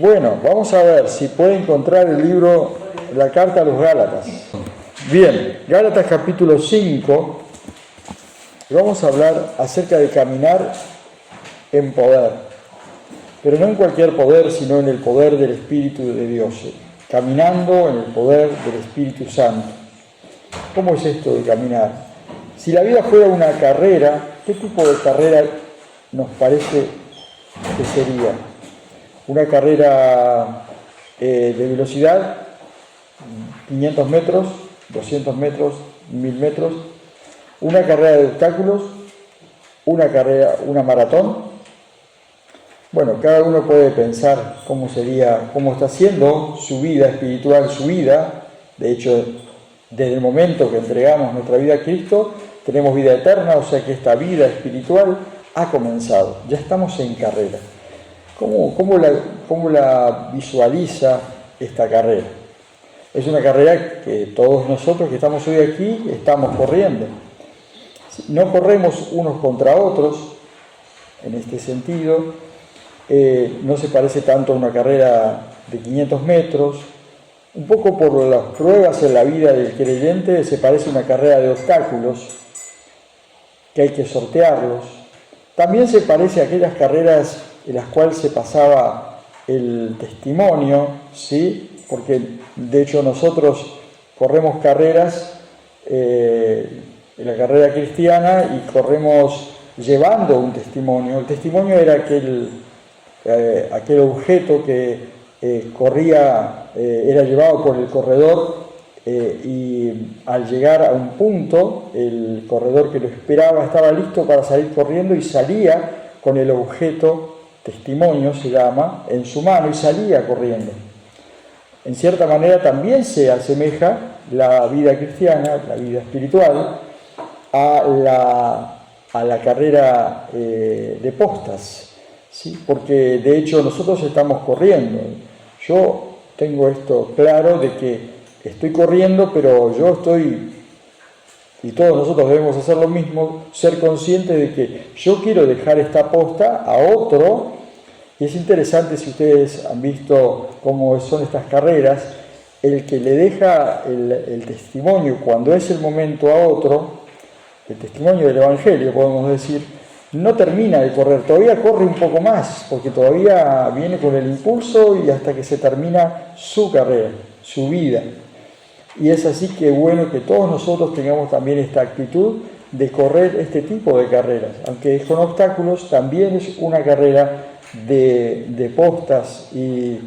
Bueno, vamos a ver si puede encontrar el libro, la carta a los Gálatas. Bien, Gálatas capítulo 5, vamos a hablar acerca de caminar en poder, pero no en cualquier poder, sino en el poder del Espíritu de Dios, caminando en el poder del Espíritu Santo. ¿Cómo es esto de caminar? Si la vida fuera una carrera, ¿qué tipo de carrera nos parece que sería? Una carrera de velocidad, 500 metros, 200 metros, 1000 metros, una carrera de obstáculos, una maratón. Bueno, cada uno puede pensar cómo sería, cómo está siendo su vida espiritual, su vida. De hecho, desde el momento que entregamos nuestra vida a Cristo, tenemos vida eterna, o sea que esta vida espiritual ha comenzado, ya estamos en carrera. ¿Cómo la visualiza esta carrera? Es una carrera que todos nosotros que estamos hoy aquí estamos corriendo. No corremos unos contra otros, en este sentido. No se parece tanto a una carrera de 500 metros. Un poco por las pruebas en la vida del creyente se parece a una carrera de obstáculos, que hay que sortearlos. También se parece a aquellas carreras en las cuales se pasaba el testimonio, ¿sí? Porque de hecho nosotros corremos carreras en la carrera cristiana y corremos llevando un testimonio. El testimonio era aquel objeto que era llevado por el corredor y al llegar a un punto, el corredor que lo esperaba estaba listo para salir corriendo y salía con el objeto, testimonio se llama, en su mano y salía corriendo. En cierta manera también se asemeja la vida cristiana, la vida espiritual, a la carrera de postas, ¿sí? Porque de hecho nosotros estamos corriendo. Yo tengo esto claro de que estoy corriendo, pero yo estoy, y todos nosotros debemos hacer lo mismo, ser conscientes de que yo quiero dejar esta posta a otro. Y es interesante, si ustedes han visto cómo son estas carreras, el que le deja el testimonio cuando es el momento a otro, el testimonio del Evangelio, podemos decir, no termina de correr, todavía corre un poco más, porque todavía viene con el impulso y hasta que se termina su carrera, su vida. Y es así que bueno que todos nosotros tengamos también esta actitud de correr este tipo de carreras, aunque es con obstáculos, también es una carrera de postas y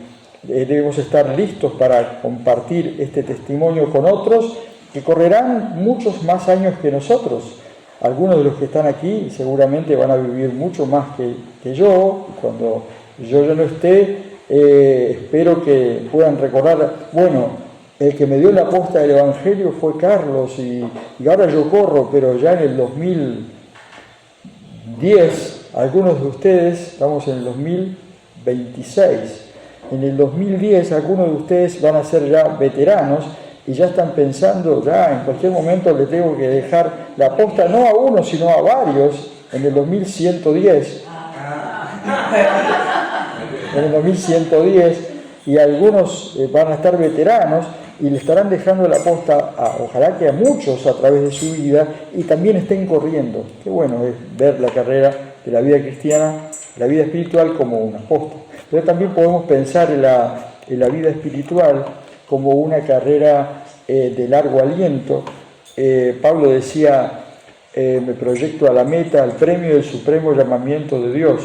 debemos estar listos para compartir este testimonio con otros que correrán muchos más años que nosotros. Algunos de los que están aquí seguramente van a vivir mucho más que yo. Cuando yo ya no esté, espero que puedan recordar, bueno, el que me dio la posta del Evangelio fue Carlos y ahora yo corro, pero ya en el 2010, algunos de ustedes, estamos en el 2026, en el 2010 algunos de ustedes van a ser ya veteranos y ya están pensando, ya en cualquier momento le tengo que dejar la posta no a uno, sino a varios, en el 2110. En el 2110, y algunos van a estar veteranos y le estarán dejando la posta, ojalá que a muchos a través de su vida, y también estén corriendo. Qué bueno es ver la carrera de la vida cristiana, la vida espiritual como una posta. Pero también podemos pensar en la vida espiritual como una carrera de largo aliento. Pablo decía, me proyecto a la meta, al premio del supremo llamamiento de Dios.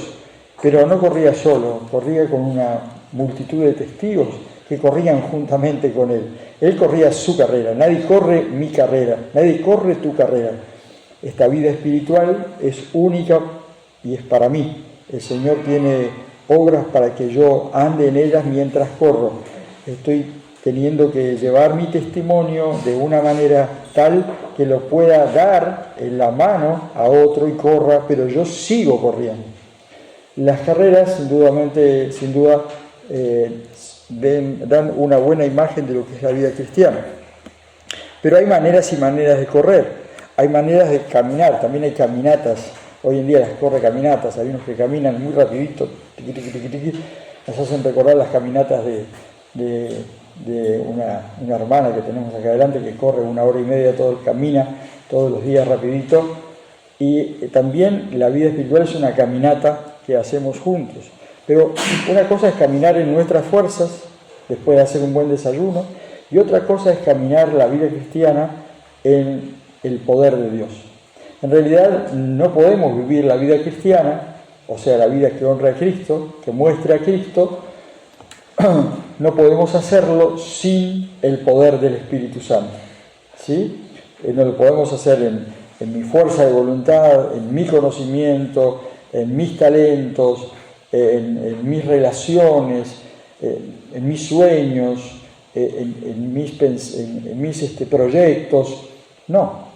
Pero no corría solo, corría con una multitud de testigos que corrían juntamente con él. Él corría su carrera, nadie corre mi carrera, nadie corre tu carrera. Esta vida espiritual es única y es para mí. El Señor tiene obras para que yo ande en ellas mientras corro. Estoy teniendo que llevar mi testimonio de una manera tal que lo pueda dar en la mano a otro y corra, pero yo sigo corriendo. Las carreras, sin duda, dan una buena imagen de lo que es la vida cristiana. Pero hay maneras y maneras de correr, hay maneras de caminar, también hay caminatas. Hoy en día las corre caminatas, hay unos que caminan muy rapidito, tiqui, tiqui, tiqui, tiqui, Nos hacen recordar las caminatas de una hermana que tenemos acá adelante, que corre 1 hora y media, camina todos los días rapidito. Y también la vida espiritual es una caminata que hacemos juntos. Pero una cosa es caminar en nuestras fuerzas, después de hacer un buen desayuno, y otra cosa es caminar la vida cristiana en el poder de Dios. En realidad no podemos vivir la vida cristiana, o sea, la vida que honra a Cristo, que muestra a Cristo, no podemos hacerlo sin el poder del Espíritu Santo, ¿sí? No lo podemos hacer en mi fuerza de voluntad, en mi conocimiento, en mis talentos, en mis relaciones, en mis sueños, en mis proyectos. No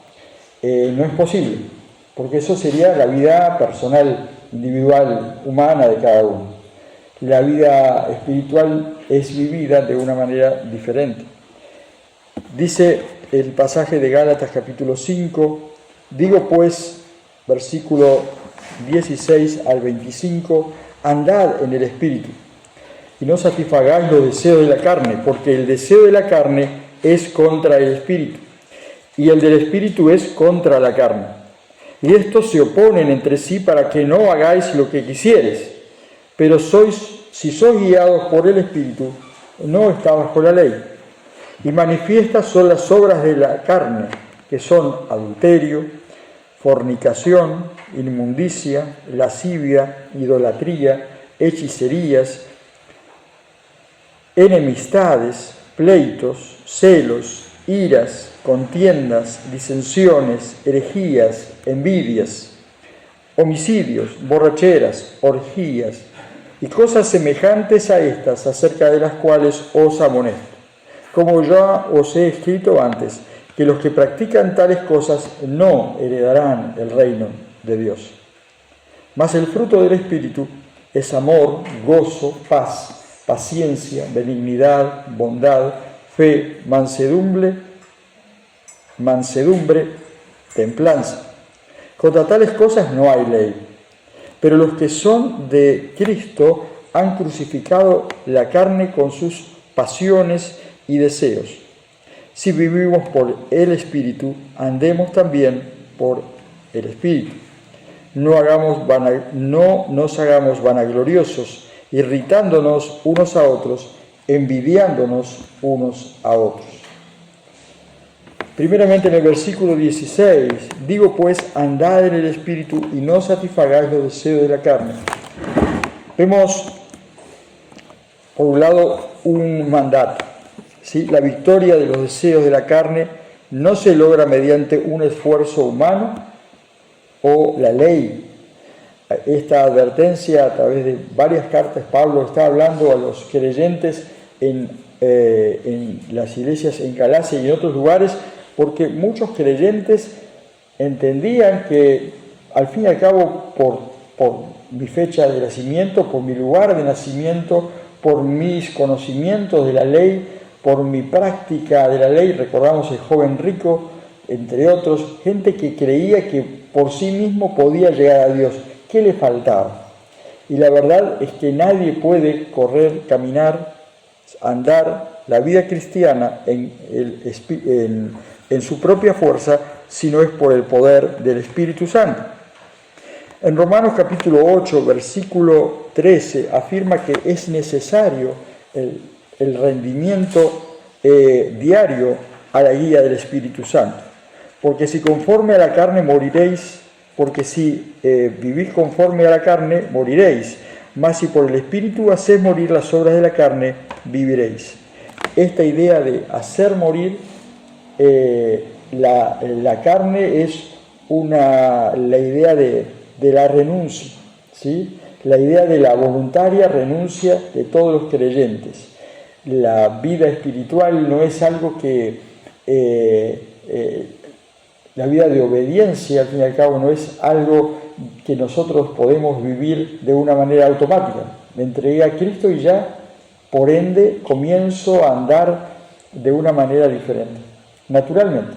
es posible, porque eso sería la vida personal, individual, humana de cada uno. La vida espiritual es vivida de una manera diferente. Dice el pasaje de Gálatas capítulo 5, digo pues, versículo 16 al 25, andad en el Espíritu, y no satisfagáis los deseos de la carne, porque el deseo de la carne es contra el Espíritu, y el del Espíritu es contra la carne. Y estos se oponen entre sí para que no hagáis lo que quisieres. Pero si sois guiados por el Espíritu, no estáis bajo la ley. Y manifiestas son las obras de la carne, que son adulterio, fornicación, inmundicia, lascivia, idolatría, hechicerías, enemistades, pleitos, celos, iras, contiendas, disensiones, herejías, envidias, homicidios, borracheras, orgías y cosas semejantes a estas, acerca de las cuales os amonesto, como ya os he escrito antes, que los que practican tales cosas no heredarán el reino de Dios. Mas el fruto del Espíritu es amor, gozo, paz, paciencia, benignidad, bondad, fe, mansedumbre, templanza. Contra tales cosas no hay ley. Pero los que son de Cristo han crucificado la carne con sus pasiones y deseos. Si vivimos por el Espíritu, andemos también por el Espíritu. No nos hagamos vanagloriosos, irritándonos unos a otros, envidiándonos unos a otros. Primeramente en el versículo 16, digo pues, andad en el Espíritu y no satisfagáis los deseos de la carne. Vemos, por un lado, un mandato, ¿sí? La victoria de los deseos de la carne no se logra mediante un esfuerzo humano o la ley. Esta advertencia, a través de varias cartas, Pablo está hablando a los creyentes en las iglesias en Galacia y en otros lugares, porque muchos creyentes entendían que, al fin y al cabo, por mi fecha de nacimiento, por mi lugar de nacimiento, por mis conocimientos de la ley, por mi práctica de la ley, recordamos el joven rico, entre otros, gente que creía que por sí mismo podía llegar a Dios. ¿Qué le faltaba? Y la verdad es que nadie puede correr, caminar, andar la vida cristiana en su propia fuerza, si no es por el poder del Espíritu Santo. En Romanos capítulo 8, versículo 13, afirma que es necesario el rendimiento diario a la guía del Espíritu Santo. Porque si conforme a la carne moriréis, porque si vivís conforme a la carne, moriréis. Mas si por el Espíritu hacéis morir las obras de la carne, viviréis. Esta idea de hacer morir la carne es la idea de la renuncia, ¿sí? La idea de la voluntaria renuncia de todos los creyentes. La vida espiritual no es algo que... la vida de obediencia, al fin y al cabo, no es algo que nosotros podemos vivir de una manera automática. Me entregué a Cristo y ya, por ende, comienzo a andar de una manera diferente. Naturalmente.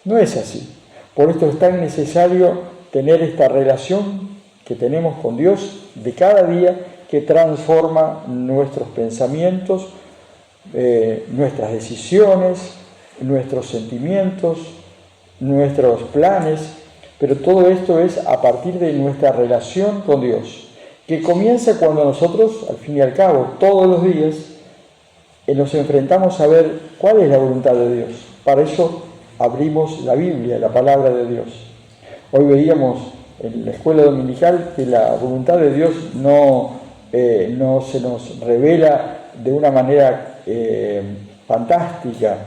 No es así. Por esto es tan necesario tener esta relación que tenemos con Dios de cada día, que transforma nuestros pensamientos, nuestras decisiones, nuestros sentimientos, nuestros planes, pero todo esto es a partir de nuestra relación con Dios, que comienza cuando nosotros, al fin y al cabo, todos los días, nos enfrentamos a ver cuál es la voluntad de Dios. Para eso abrimos la Biblia, la palabra de Dios. Hoy veíamos en la escuela dominical que la voluntad de Dios no se nos revela de una manera fantástica,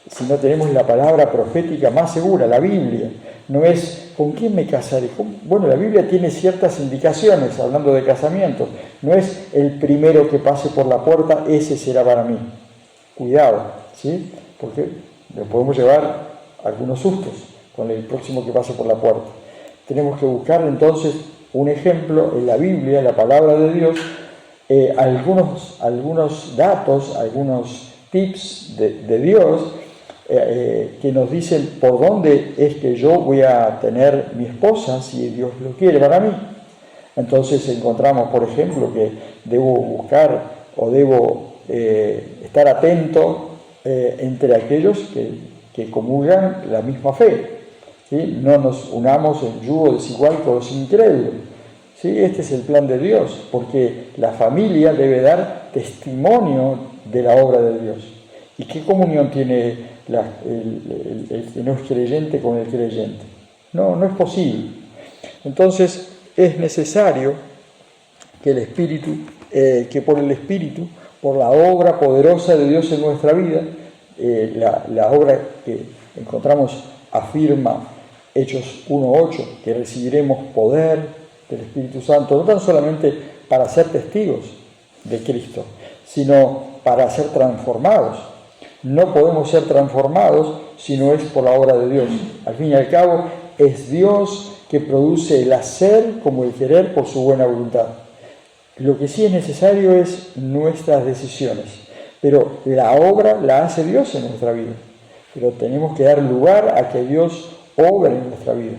sino tenemos la palabra profética más segura, la Biblia. No es ¿con quién me casaré? Bueno, la Biblia tiene ciertas indicaciones, hablando de casamiento. No es el primero que pase por la puerta, ese será para mí. Cuidado, ¿sí? Porque le podemos llevar algunos sustos con el próximo que pase por la puerta. Tenemos que buscar entonces un ejemplo en la Biblia, en la palabra de Dios, algunos datos, algunos tips de Dios que nos dicen por dónde es que yo voy a tener mi esposa, si Dios lo quiere para mí. Entonces encontramos, por ejemplo, que debo buscar o debo estar atento entre aquellos que comulgan la misma fe. ¿Sí? No nos unamos en yugo desigual con los incrédulos. ¿Sí? Este es el plan de Dios, porque la familia debe dar testimonio de la obra de Dios. ¿Y qué comunión tiene el que no es creyente con el creyente? No es posible. Entonces es necesario que el Espíritu, que por el Espíritu, por la obra poderosa de Dios en nuestra vida, la obra que encontramos afirma Hechos 1:8, que recibiremos poder del Espíritu Santo, no tan solamente para ser testigos de Cristo, sino para ser transformados. No podemos ser transformados si no es por la obra de Dios. Al fin y al cabo, es Dios que produce el hacer como el querer por su buena voluntad. Lo que sí es necesario es nuestras decisiones, pero la obra la hace Dios en nuestra vida. Pero tenemos que dar lugar a que Dios obre en nuestra vida.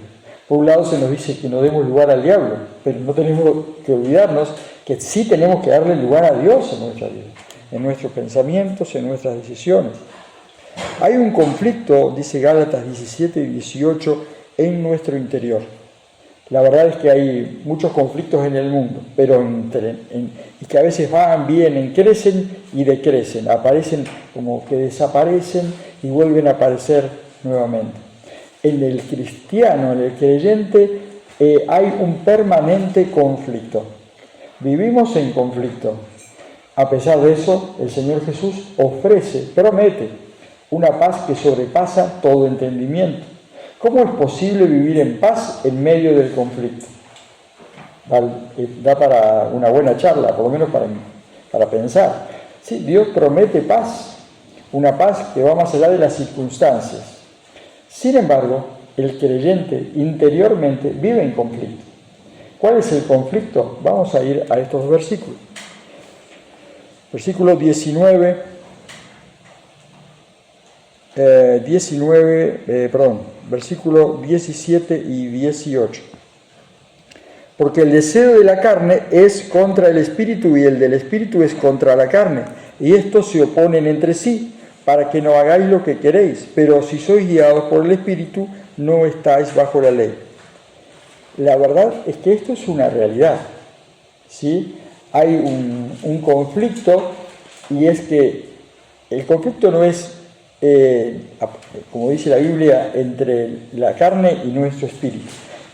Por un lado se nos dice que no demos lugar al diablo, pero no tenemos que olvidarnos que sí tenemos que darle lugar a Dios en nuestra vida, en nuestros pensamientos, en nuestras decisiones. Hay un conflicto, dice Gálatas 17 y 18, en nuestro interior. La verdad es que hay muchos conflictos en el mundo, pero y que a veces van, vienen, crecen y decrecen, aparecen como que desaparecen y vuelven a aparecer nuevamente. En el cristiano, en el creyente, hay un permanente conflicto. Vivimos en conflicto. A pesar de eso, el Señor Jesús promete una paz que sobrepasa todo entendimiento. ¿Cómo es posible vivir en paz en medio del conflicto? Da para una buena charla, por lo menos para pensar. Sí, Dios promete paz, una paz que va más allá de las circunstancias. Sin embargo, el creyente interiormente vive en conflicto. ¿Cuál es el conflicto? Vamos a ir a estos versículos. Versículo versículo 17 y 18. Porque el deseo de la carne es contra el espíritu y el del espíritu es contra la carne, y estos se oponen entre sí, para que no hagáis lo que queréis, pero si sois guiados por el espíritu, no estáis bajo la ley. La verdad es que esto es una realidad, ¿sí? Hay un conflicto, y es que el conflicto no es, como dice la Biblia, entre la carne y nuestro espíritu.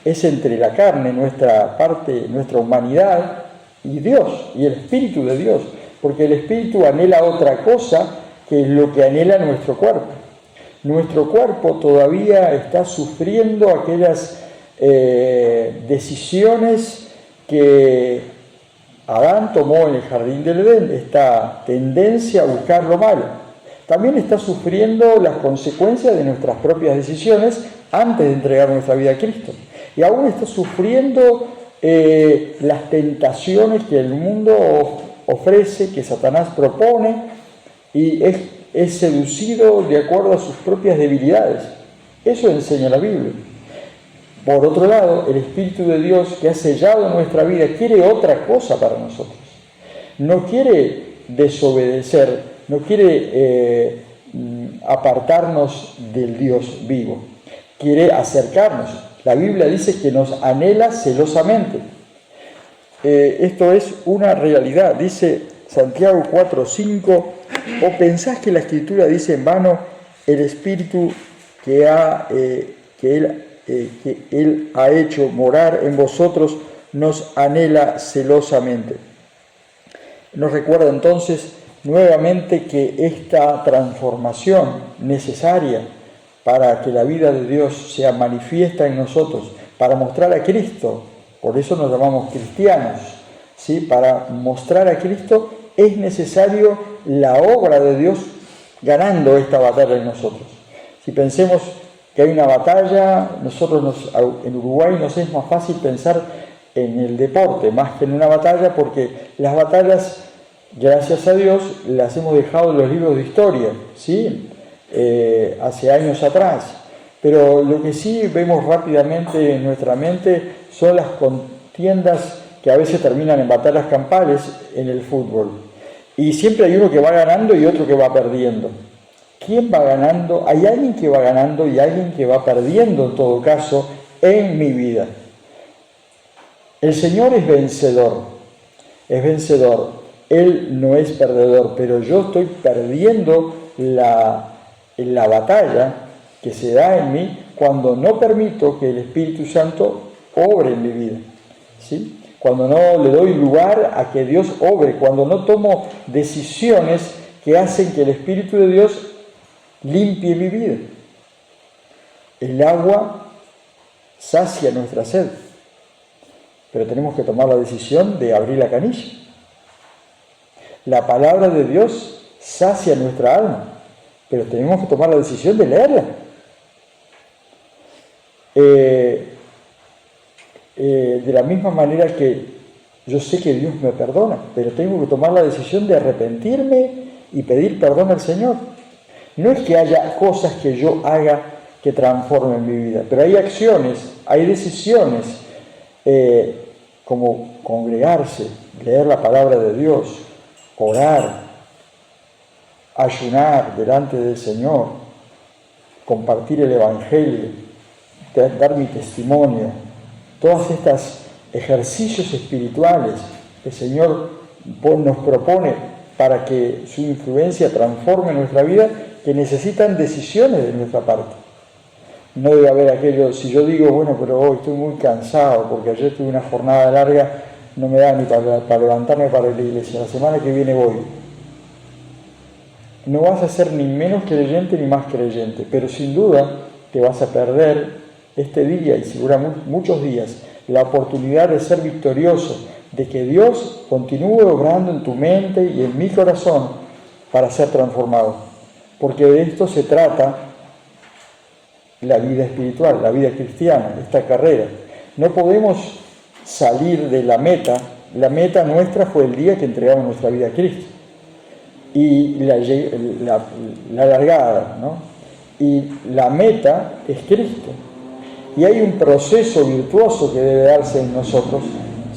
Es entre la carne, nuestra parte, nuestra humanidad, y Dios, y el Espíritu de Dios, porque el Espíritu anhela otra cosa que es lo que anhela nuestro cuerpo. Nuestro cuerpo todavía está sufriendo aquellas decisiones que Adán tomó en el jardín del Edén, esta tendencia a buscar lo malo. También está sufriendo las consecuencias de nuestras propias decisiones antes de entregar nuestra vida a Cristo. Y aún está sufriendo las tentaciones que el mundo ofrece, que Satanás propone, y es seducido de acuerdo a sus propias debilidades. Eso enseña la Biblia. Por otro lado, el Espíritu de Dios que ha sellado nuestra vida quiere otra cosa para nosotros. no quiere desobedecer, no quiere apartarnos del Dios vivo, quiere acercarnos. La Biblia dice que nos anhela celosamente. Esto es una realidad. Dice Santiago 4:5, ¿o pensás que la Escritura dice en vano, el Espíritu que Él ha hecho morar en vosotros nos anhela celosamente? Nos recuerda entonces nuevamente que esta transformación necesaria para que la vida de Dios sea manifiesta en nosotros, para mostrar a Cristo, por eso nos llamamos cristianos, ¿sí? Para mostrar a Cristo es necesario la obra de Dios ganando esta batalla en nosotros. Si pensemos que hay una batalla, nosotros en Uruguay nos es más fácil pensar en el deporte más que en una batalla, porque las batallas, gracias a Dios, las hemos dejado en los libros de historia, ¿sí? Hace años atrás. Pero lo que sí vemos rápidamente en nuestra mente son las contiendas que a veces terminan en batallas campales en el fútbol. Y siempre hay uno que va ganando y otro que va perdiendo. ¿Quién va ganando? Hay alguien que va ganando y alguien que va perdiendo en todo caso en mi vida. El Señor es vencedor, es vencedor. Él no es perdedor, pero yo estoy perdiendo la batalla que se da en mí cuando no permito que el Espíritu Santo obre en mi vida, ¿sí? Cuando no le doy lugar a que Dios obre, cuando no tomo decisiones que hacen que el Espíritu de Dios limpie mi vida. El agua sacia nuestra sed, pero tenemos que tomar la decisión de abrir la canilla. La palabra de Dios sacia nuestra alma, pero tenemos que tomar la decisión de leerla. De la misma manera que yo sé que Dios me perdona, pero tengo que tomar la decisión de arrepentirme y pedir perdón al Señor. No es que haya cosas que yo haga que transformen mi vida, pero hay acciones, hay decisiones, como congregarse, leer la palabra de Dios, orar, ayunar delante del Señor, compartir el Evangelio, dar mi testimonio, todos estos ejercicios espirituales que el Señor nos propone para que su influencia transforme nuestra vida, que necesitan decisiones de nuestra parte. No debe haber aquello, si yo digo, bueno, pero hoy estoy muy cansado porque ayer tuve una jornada larga, no me da ni para levantarme para la iglesia, la semana que viene voy. No vas a ser ni menos creyente ni más creyente, pero sin duda te vas a perder este día y seguramente muchos días la oportunidad de ser victorioso, de que Dios continúe obrando en tu mente y en mi corazón para ser transformado. Porque de esto se trata la vida espiritual, la vida cristiana, esta carrera. No podemos salir de la meta. La meta nuestra fue el día que entregamos nuestra vida a Cristo. Y la largada, ¿no? Y la meta es Cristo. Y hay un proceso virtuoso que debe darse en nosotros,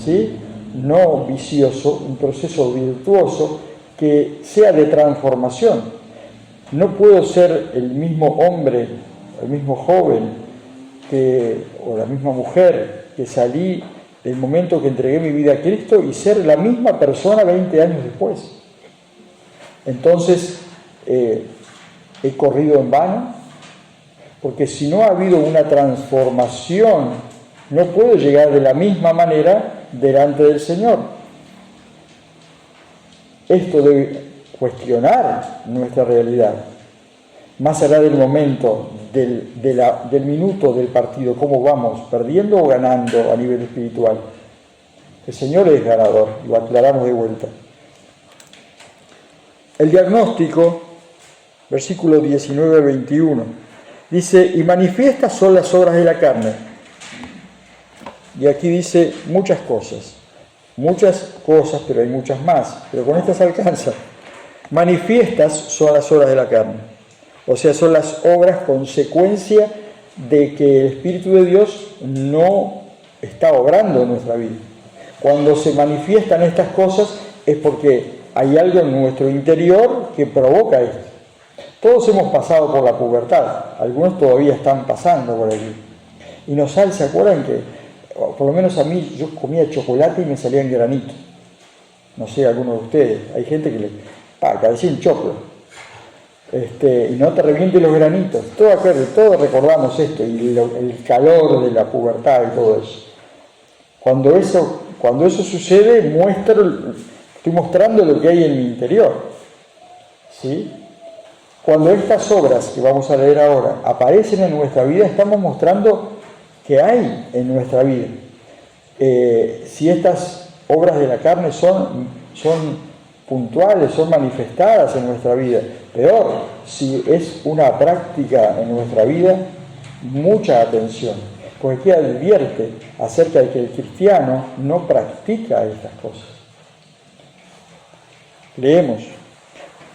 ¿sí? No vicioso, un proceso virtuoso que sea de transformación. No puedo ser el mismo hombre, el mismo joven o la misma mujer que salí del momento que entregué mi vida a Cristo y ser la misma persona 20 años después. Entonces, he corrido en vano, porque si no ha habido una transformación, no puedo llegar de la misma manera delante del Señor. Esto debe cuestionar nuestra realidad. Más allá del momento, del minuto del partido, cómo vamos, perdiendo o ganando a nivel espiritual. El Señor es ganador, lo aclaramos de vuelta. El diagnóstico, versículo 19-21, dice, y manifiestas son las obras de la carne. Y aquí dice muchas cosas, pero hay muchas más, pero con estas alcanza. Manifiestas son las obras de la carne, o sea, son las obras consecuencia de que el Espíritu de Dios no está obrando en nuestra vida. Cuando se manifiestan estas cosas es porque hay algo en nuestro interior que provoca esto. Todos hemos pasado por la pubertad, algunos todavía están pasando por allí. Y nos sale, ¿se acuerdan que, por lo menos a mí, yo comía chocolate y me salían granitos? No sé, algunos de ustedes, hay gente que le parecía un choclo. Y no te reviente los granitos. Todos recordamos esto, y el calor de la pubertad y todo eso. Cuando eso sucede, estoy mostrando lo que hay en mi interior. ¿Sí? Cuando estas obras que vamos a leer ahora aparecen en nuestra vida, estamos mostrando que hay en nuestra vida. Si estas obras de la carne son puntuales, son manifestadas en nuestra vida. Peor, si es una práctica en nuestra vida, mucha atención, porque aquí advierte acerca de que el cristiano no practica estas cosas. Leemos: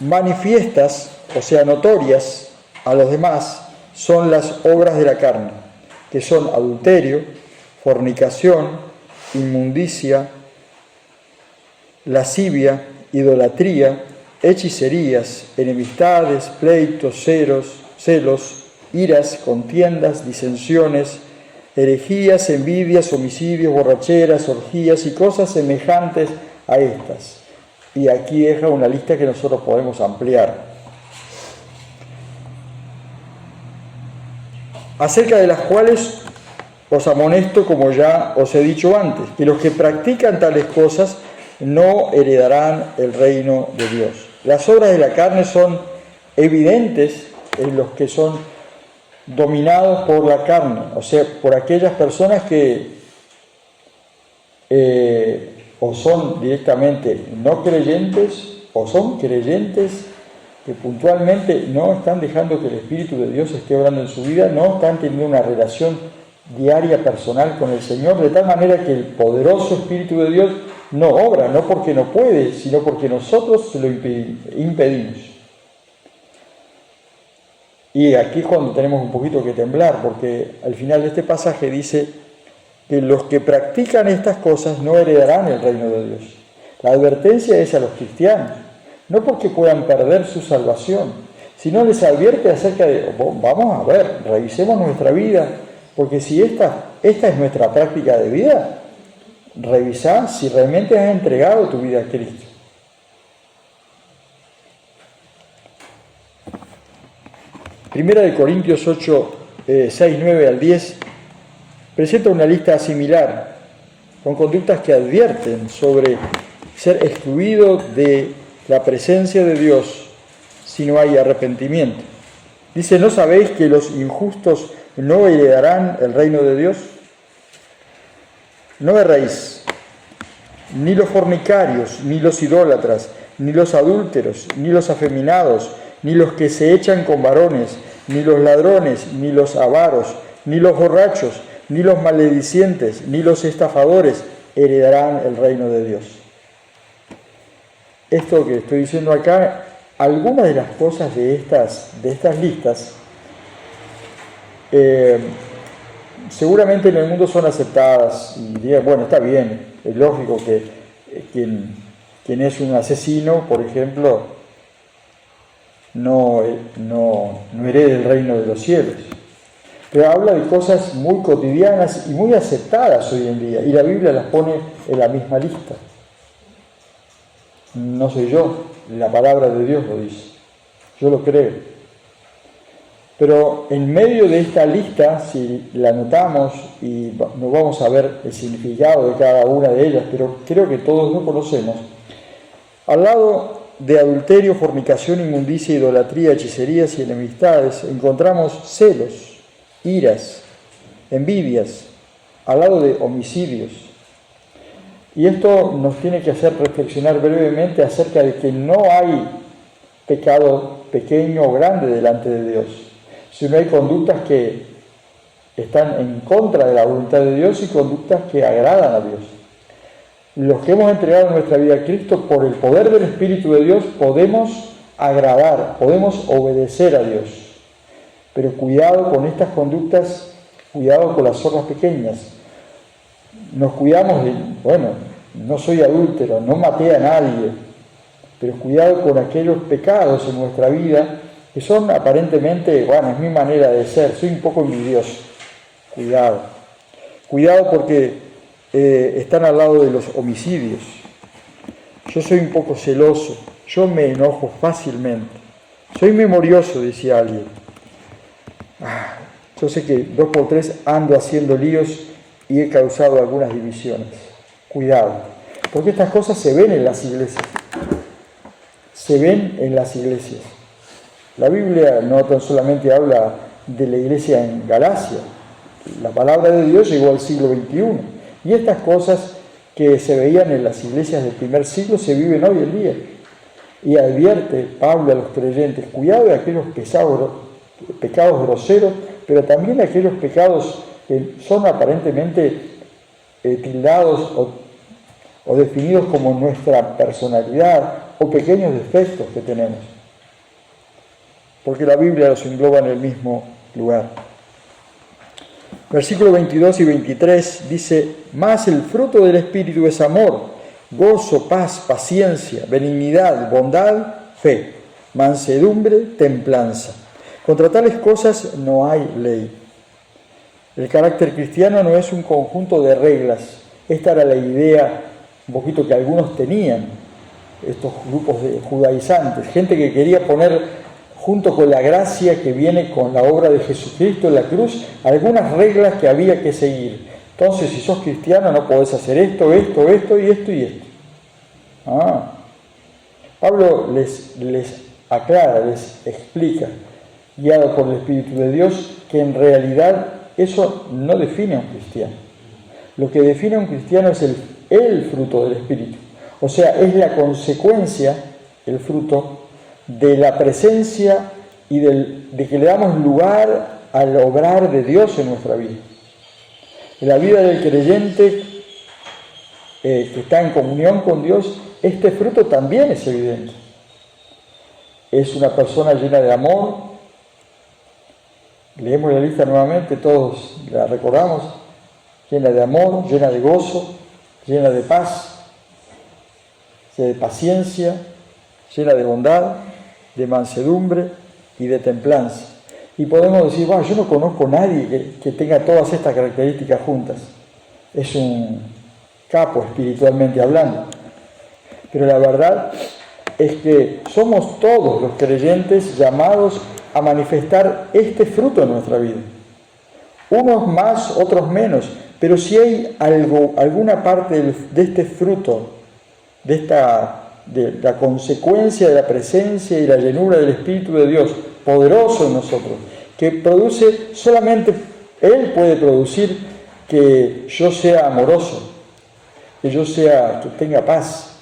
manifiestas, o sea, notorias a los demás, son las obras de la carne, que son adulterio, fornicación, inmundicia, lascivia, idolatría, hechicerías, enemistades, pleitos, celos, iras, contiendas, disensiones, herejías, envidias, homicidios, borracheras, orgías y cosas semejantes a estas. Y aquí deja una lista que nosotros podemos ampliar. Acerca de las cuales os amonesto, como ya os he dicho antes, que los que practican tales cosas no heredarán el reino de Dios. Las obras de la carne son evidentes en los que son dominados por la carne, o sea, por aquellas personas que o son directamente no creyentes o son creyentes que puntualmente no están dejando que el Espíritu de Dios esté obrando en su vida, no están teniendo una relación diaria, personal con el Señor, de tal manera que el poderoso Espíritu de Dios no obra, no porque no puede, sino porque nosotros se lo impedimos. Y aquí es cuando tenemos un poquito que temblar, porque al final de este pasaje dice que los que practican estas cosas no heredarán el reino de Dios. La advertencia es a los cristianos, no porque puedan perder su salvación, sino les advierte acerca de, vamos a ver, revisemos nuestra vida, porque si esta es nuestra práctica de vida, revisá si realmente has entregado tu vida a Cristo. Primera de Corintios 8, 6, 9 al 10 presenta una lista similar, con conductas que advierten sobre ser excluido de la presencia de Dios si no hay arrepentimiento. Dice: ¿no sabéis que los injustos no heredarán el reino de Dios? No erréis, ni los fornicarios, ni los idólatras, ni los adúlteros, ni los afeminados, ni los que se echan con varones, ni los ladrones, ni los avaros, ni los borrachos, ni los maledicientes, ni los estafadores heredarán el reino de Dios. Esto que estoy diciendo acá, algunas de las cosas de estas listas, seguramente en el mundo son aceptadas y digan, bueno, está bien, es lógico que quien es un asesino, por ejemplo, no herede el reino de los cielos. Pero habla de cosas muy cotidianas y muy aceptadas hoy en día, y la Biblia las pone en la misma lista. No soy yo, la palabra de Dios lo dice, yo lo creo. Pero en medio de esta lista, si la anotamos, y no vamos a ver el significado de cada una de ellas, pero creo que todos lo conocemos, al lado de adulterio, fornicación, inmundicia, idolatría, hechicerías y enemistades, encontramos celos, iras, envidias, al lado de homicidios. Y esto nos tiene que hacer reflexionar brevemente acerca de que no hay pecado pequeño o grande delante de Dios, sino hay conductas que están en contra de la voluntad de Dios y conductas que agradan a Dios. Los que hemos entregado nuestra vida a Cristo, por el poder del Espíritu de Dios, podemos agradar, podemos obedecer a Dios. Pero cuidado con estas conductas, cuidado con las obras pequeñas. Nos cuidamos de, no soy adúltero, no maté a nadie, pero cuidado con aquellos pecados en nuestra vida que son aparentemente, bueno, es mi manera de ser, soy un poco envidioso. Cuidado porque están al lado de los homicidios. Yo soy un poco celoso, yo me enojo fácilmente, soy memorioso, decía alguien. Yo sé que 2 por 3 ando haciendo líos y he causado algunas divisiones. Cuidado, porque estas cosas se ven en las iglesias. Se ven en las iglesias. La Biblia no tan solamente habla de la iglesia en Galacia. La palabra de Dios llegó al siglo XXI. Y estas cosas que se veían en las iglesias del primer siglo se viven hoy en día. Y advierte Pablo a los creyentes, cuidado de aquellos pecados groseros, pero también de aquellos pecados que son aparentemente tildados o definidos como nuestra personalidad o pequeños defectos que tenemos. Porque la Biblia los engloba en el mismo lugar. Versículos 22 y 23 dice, mas el fruto del Espíritu es amor, gozo, paz, paciencia, benignidad, bondad, fe, mansedumbre, templanza. Contra tales cosas no hay ley. El carácter cristiano no es un conjunto de reglas. Esta era la idea un poquito que algunos tenían, estos grupos de judaizantes, gente que quería poner junto con la gracia que viene con la obra de Jesucristo en la cruz, algunas reglas que había que seguir. Entonces, si sos cristiano no podés hacer esto y esto. Pablo les aclara, les explica, guiado por el Espíritu de Dios, que en realidad eso no define a un cristiano. Lo que define a un cristiano es el fruto del Espíritu. O sea, es la consecuencia, el fruto, de la presencia y de que le damos lugar al obrar de Dios en nuestra vida. En la vida del creyente que está en comunión con Dios, este fruto también es evidente. Es una persona llena de amor. Leemos la lista nuevamente, todos la recordamos. Llena de amor, llena de gozo, llena de paz, llena de paciencia, llena de bondad, de mansedumbre y de templanza. Y podemos decir, bueno, yo no conozco a nadie que tenga todas estas características juntas. Es un capo espiritualmente hablando. Pero la verdad es que somos todos los creyentes llamados a manifestar este fruto en nuestra vida. Unos más, otros menos. Pero si hay alguna parte de este fruto, de la consecuencia de la presencia y la llenura del Espíritu de Dios poderoso en nosotros, que produce, solamente Él puede producir que yo sea amoroso, que tenga paz,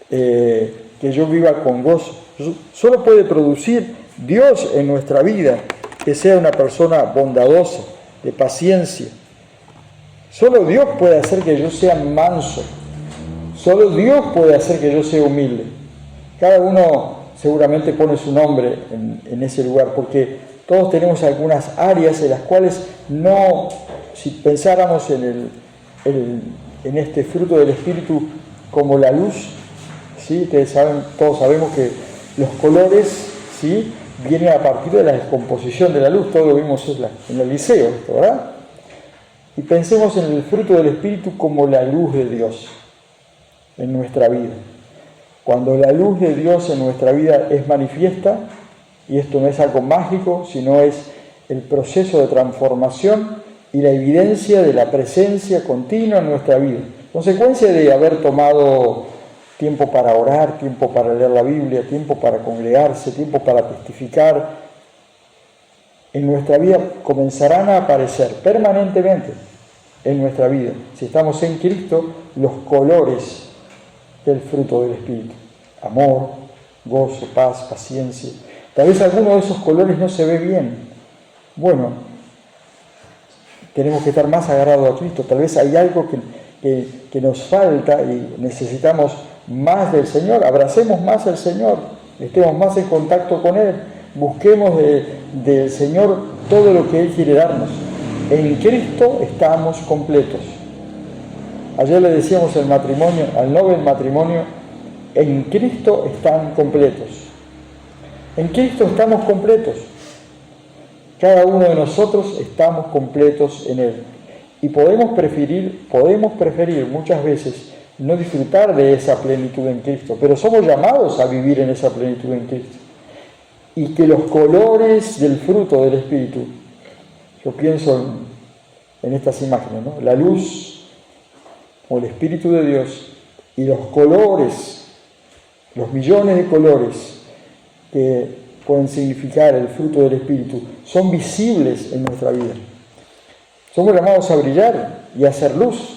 que yo viva con gozo. Solo puede producir Dios en nuestra vida, que sea una persona bondadosa, de paciencia. Solo Dios puede hacer que yo sea manso. Solo Dios puede hacer que yo sea humilde. Cada uno seguramente pone su nombre en ese lugar, porque todos tenemos algunas áreas en las cuales no, si pensáramos en este fruto del Espíritu como la luz, ¿sí? Ustedes saben, todos sabemos que los colores, ¿sí?, vienen a partir de la descomposición de la luz. Todos lo vimos en el liceo, esto, ¿verdad? Y pensemos en el fruto del Espíritu como la luz de Dios en nuestra vida. Cuando la luz de Dios en nuestra vida es manifiesta, y esto no es algo mágico, sino es el proceso de transformación y la evidencia de la presencia continua en nuestra vida. Consecuencia de haber tomado tiempo para orar, tiempo para leer la Biblia, tiempo para congregarse, tiempo para testificar, en nuestra vida comenzarán a aparecer permanentemente en nuestra vida, si estamos en Cristo, los colores del fruto del Espíritu: amor, gozo, paz, paciencia. Tal vez alguno de esos colores no se ve bien. Bueno, tenemos que estar más agarrados a Cristo. Tal vez hay algo que nos falta y necesitamos más del Señor. Abracemos más al Señor, estemos más en contacto con Él, busquemos del Señor todo lo que Él quiere darnos. En Cristo estamos completos. Ayer le decíamos el matrimonio, al novio del matrimonio, en Cristo están completos. En Cristo estamos completos. Cada uno de nosotros estamos completos en Él. Y podemos preferir muchas veces no disfrutar de esa plenitud en Cristo, pero somos llamados a vivir en esa plenitud en Cristo. Y que los colores del fruto del Espíritu, yo pienso en estas imágenes, ¿no? La luz o el Espíritu de Dios y los colores, los millones de colores que pueden significar el fruto del Espíritu, son visibles en nuestra vida. Somos llamados a brillar y a hacer luz.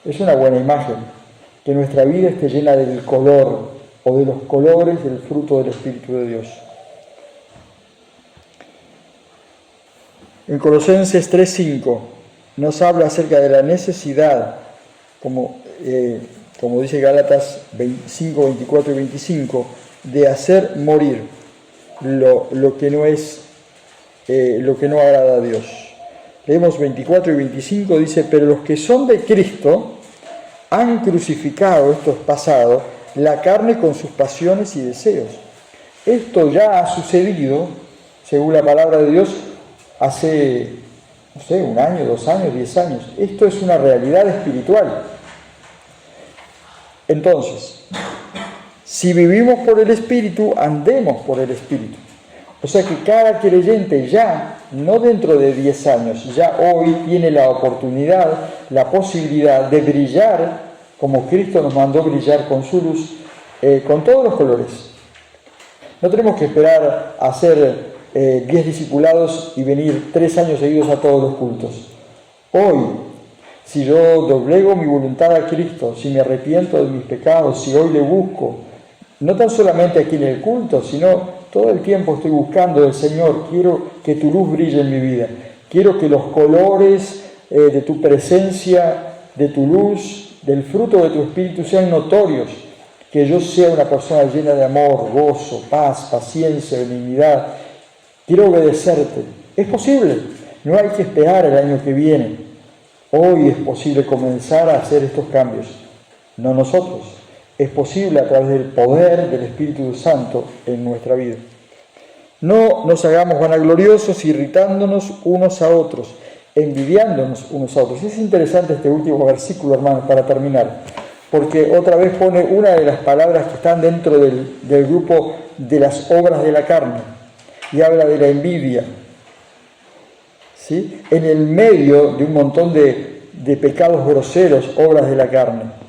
Es una buena imagen que nuestra vida esté llena del color o de los colores del fruto del Espíritu de Dios. En Colosenses 3:5 nos habla acerca de la necesidad, como dice Gálatas 5, 24 y 25, de hacer morir lo que no agrada a Dios. Leemos 24 y 25, dice: pero los que son de Cristo han crucificado, esto es pasado, la carne con sus pasiones y deseos. Esto ya ha sucedido, según la palabra de Dios, hace, no sé, 1 año, 2 años, 10 años. Esto es una realidad espiritual. Entonces, si vivimos por el Espíritu, andemos por el Espíritu. O sea que cada creyente ya, no dentro de 10 años, ya hoy tiene la oportunidad, la posibilidad de brillar como Cristo nos mandó brillar con su luz, con todos los colores. No tenemos que esperar a ser 10 discipulados y venir 3 años seguidos a todos los cultos. Hoy, si yo doblego mi voluntad a Cristo, si me arrepiento de mis pecados, si hoy le busco, no tan solamente aquí en el culto, sino todo el tiempo estoy buscando del Señor, quiero que tu luz brille en mi vida, quiero que los colores de tu presencia, de tu luz, del fruto de tu Espíritu sean notorios, que yo sea una persona llena de amor, gozo, paz, paciencia, benignidad. Quiero obedecerte. Es posible, no hay que esperar el año que viene. Hoy es posible comenzar a hacer estos cambios, no nosotros. Es posible a través del poder del Espíritu Santo en nuestra vida. No nos hagamos vanagloriosos, irritándonos unos a otros, envidiándonos unos a otros. Es interesante este último versículo, hermanos, para terminar, porque otra vez pone una de las palabras que están dentro del grupo de las obras de la carne, y habla de la envidia, ¿sí? En el medio de un montón de pecados groseros, obras de la carne.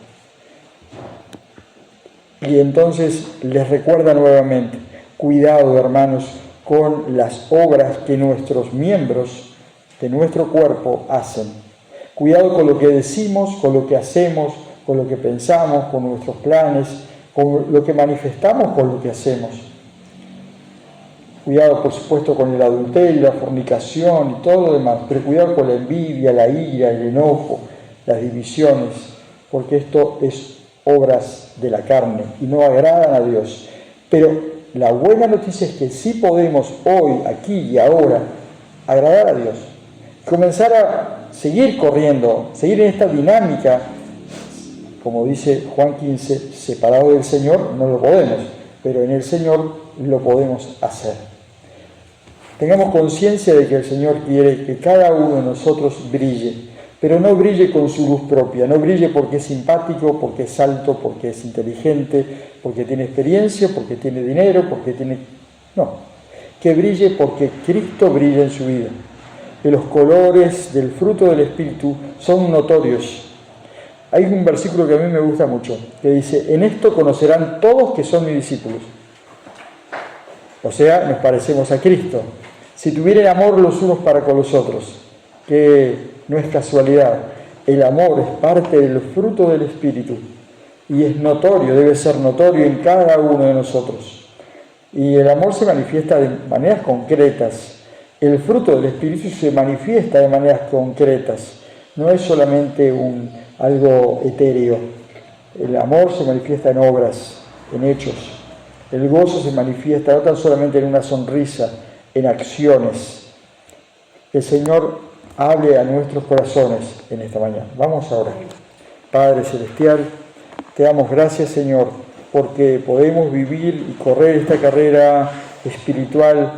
Y entonces les recuerda nuevamente: cuidado, hermanos, con las obras que nuestros miembros de nuestro cuerpo hacen. Cuidado con lo que decimos, con lo que hacemos, con lo que pensamos, con nuestros planes, con lo que manifestamos, con lo que hacemos. Cuidado, por supuesto, con el adulterio, la fornicación y todo lo demás, pero cuidado con la envidia, la ira, el enojo, las divisiones, porque esto es obras de la carne y no agradan a Dios. Pero la buena noticia es que sí podemos hoy, aquí y ahora, agradar a Dios. Comenzar a seguir corriendo, seguir en esta dinámica. Como dice Juan 15, separado del Señor no lo podemos, pero en el Señor lo podemos hacer. Tengamos conciencia de que el Señor quiere que cada uno de nosotros brille, pero no brille con su luz propia, no brille porque es simpático, porque es alto, porque es inteligente, porque tiene experiencia, porque tiene dinero, porque tiene... No, que brille porque Cristo brilla en su vida. Que los colores del fruto del Espíritu son notorios. Hay un versículo que a mí me gusta mucho, que dice: en esto conocerán todos que son mis discípulos. O sea, nos parecemos a Cristo. Si tuvieran amor los unos para con los otros, que no es casualidad, el amor es parte del fruto del Espíritu y es notorio, debe ser notorio en cada uno de nosotros. Y el amor se manifiesta de maneras concretas. El fruto del Espíritu se manifiesta de maneras concretas. No es solamente algo etéreo. El amor se manifiesta en obras, en hechos. El gozo se manifiesta no tan solamente en una sonrisa, en acciones. El Señor hable a nuestros corazones en esta mañana. Vamos a orar. Padre Celestial, te damos gracias, Señor, porque podemos vivir y correr esta carrera espiritual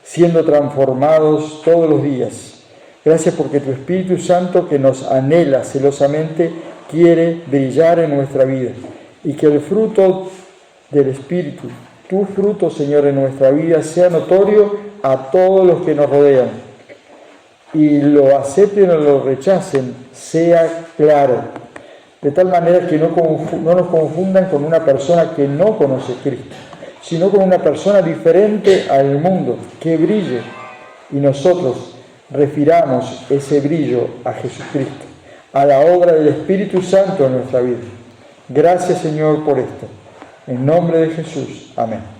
siendo transformados todos los días. Gracias porque tu Espíritu Santo, que nos anhela celosamente, quiere brillar en nuestra vida, y que el fruto del Espíritu, tu fruto, Señor, en nuestra vida, sea notorio a todos los que nos rodean, y lo acepten o lo rechacen, sea claro, de tal manera que no nos confundan con una persona que no conoce a Cristo, sino con una persona diferente al mundo, que brille, y nosotros refiramos ese brillo a Jesucristo, a la obra del Espíritu Santo en nuestra vida. Gracias, Señor, por esto. En nombre de Jesús. Amén.